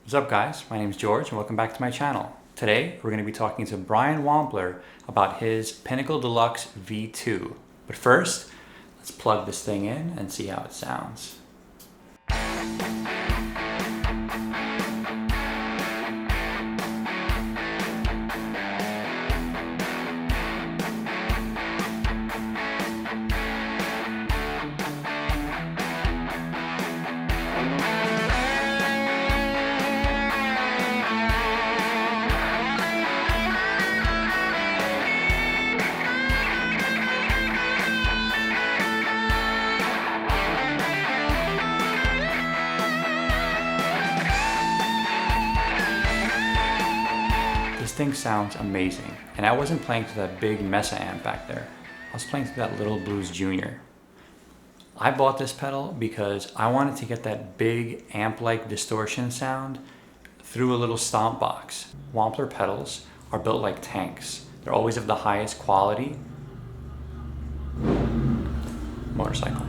What's up guys, my name is George and welcome back to my channel. Today we're going to be talking to Brian Wampler about his Pinnacle Deluxe V2. But first, let's plug this thing in and see how it sounds. This thing sounds amazing, and I wasn't playing to that big Mesa amp back there. I was playing to that little Blues Junior. I bought this pedal because I wanted to get that big amp-like distortion sound through a little stomp box. Wampler pedals are built like tanks. They're always of the highest quality. Motorcycle.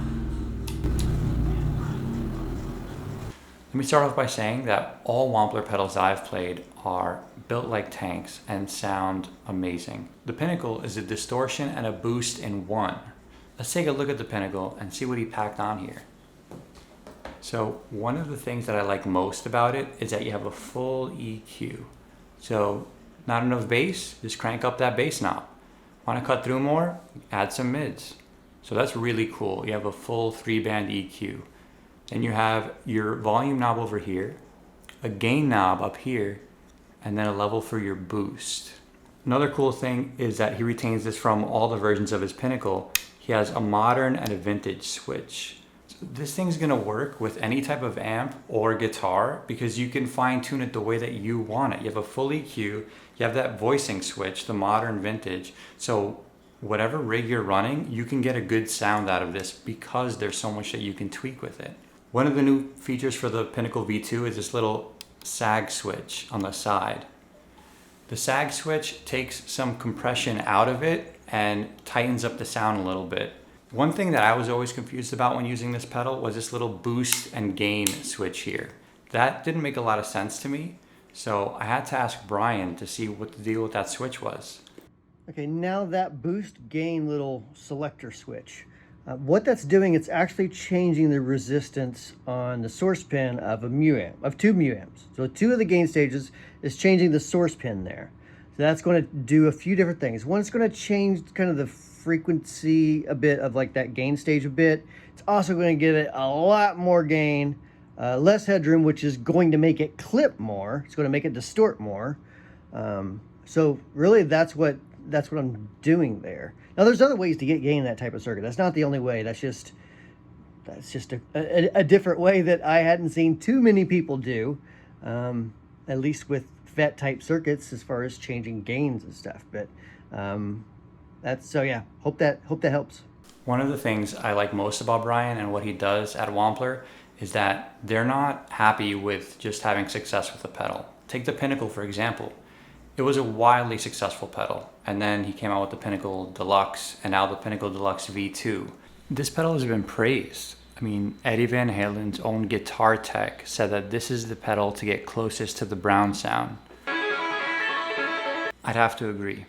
Let me start off by saying that all Wampler pedals I've played are built like tanks and sound amazing. The Pinnacle is a distortion and a boost in one. Let's take a look at the Pinnacle and see what he packed on here. So one of the things that I like most about it is that you have a full EQ. So not enough bass, just crank up that bass knob. Want to cut through more? Add some mids. So that's really cool. You have a full 3-band EQ. And you have your volume knob over here, a gain knob up here, and then a level for your boost. Another cool thing is that he retains this from all the versions of his Pinnacle. He has a modern and a vintage switch. So this thing's gonna work with any type of amp or guitar because you can fine tune it the way that you want it. You have a full EQ, you have that voicing switch, the modern vintage. So whatever rig you're running, you can get a good sound out of this because there's so much that you can tweak with it. One of the new features for the Pinnacle V2 is this little sag switch on the side. The sag switch takes some compression out of it and tightens up the sound a little bit. One thing that I was always confused about when using this pedal was this little boost and gain switch here. That didn't make a lot of sense to me, so I had to ask Brian to see what the deal with that switch was. Okay, now that boost gain little selector switch. What that's doing, it's actually changing the resistance on the source pin of a mu amp, of two mu amps. So two of the gain stages is changing the source pin there. So that's going to do a few different things. One, it's going to change kind of the frequency a bit of like that gain stage a bit. It's also going to give it a lot more gain, less headroom, which is going to make it clip more. It's going to make it distort more. So really that's what I'm doing there. Now there's other ways to get gain in that type of circuit. That's not the only way. That's just a different way that I hadn't seen too many people do, at least with FET type circuits as far as changing gains and stuff. But so yeah, hope that helps. One of the things I like most about Brian and what he does at Wampler is that they're not happy with just having success with a pedal. Take the Pinnacle for example. It was a wildly successful pedal, and then he came out with the Pinnacle Deluxe, and now the Pinnacle Deluxe V2. This pedal has been praised. I mean, Eddie Van Halen's own guitar tech said that this is the pedal to get closest to the Brown sound. I'd have to agree.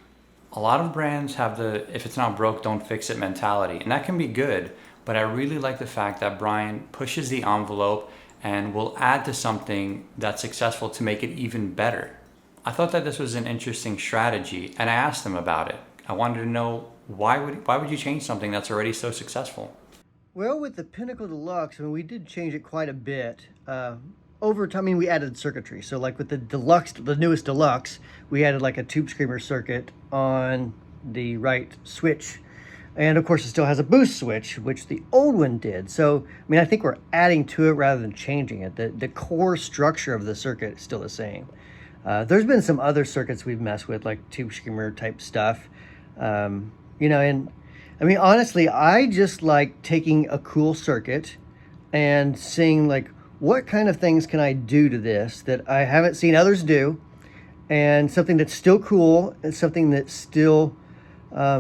A lot of brands have the if it's not broke, don't fix it mentality, and that can be good, but I really like the fact that Brian pushes the envelope and will add to something that's successful to make it even better. I thought that this was an interesting strategy, and I asked him about it. I wanted to know why would you change something that's already so successful? Well, with the Pinnacle Deluxe, I mean, we did change it quite a bit. Over time, I mean, we added circuitry. So like with the Deluxe, the newest Deluxe, we added like a tube screamer circuit on the right switch. And of course, it still has a boost switch, which the old one did. So, I mean, I think we're adding to it rather than changing it. The core structure of the circuit is still the same. There's been some other circuits we've messed with, like tube screamer type stuff. And I mean, honestly, I just like taking a cool circuit and seeing like, what kind of things can I do to this that I haven't seen others do, and something that's still cool and something that still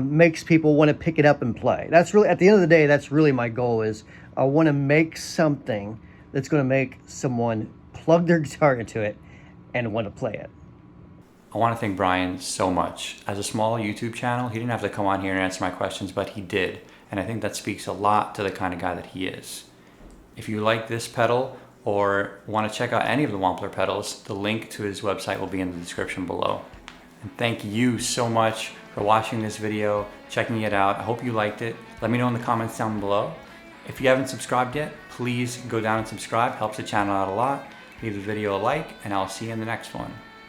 makes people want to pick it up and play. That's really, at the end of the day, that's really my goal is I want to make something that's going to make someone plug their guitar into it and want to play it. I want to thank Brian so much. As a small YouTube channel, he didn't have to come on here and answer my questions, but he did. And I think that speaks a lot to the kind of guy that he is. If you like this pedal or want to check out any of the Wampler pedals, the link to his website will be in the description below. And thank you so much for watching this video, checking it out. I hope you liked it. Let me know in the comments down below. If you haven't subscribed yet, please go down and subscribe. Helps the channel out a lot. Leave the video a like, and I'll see you in the next one.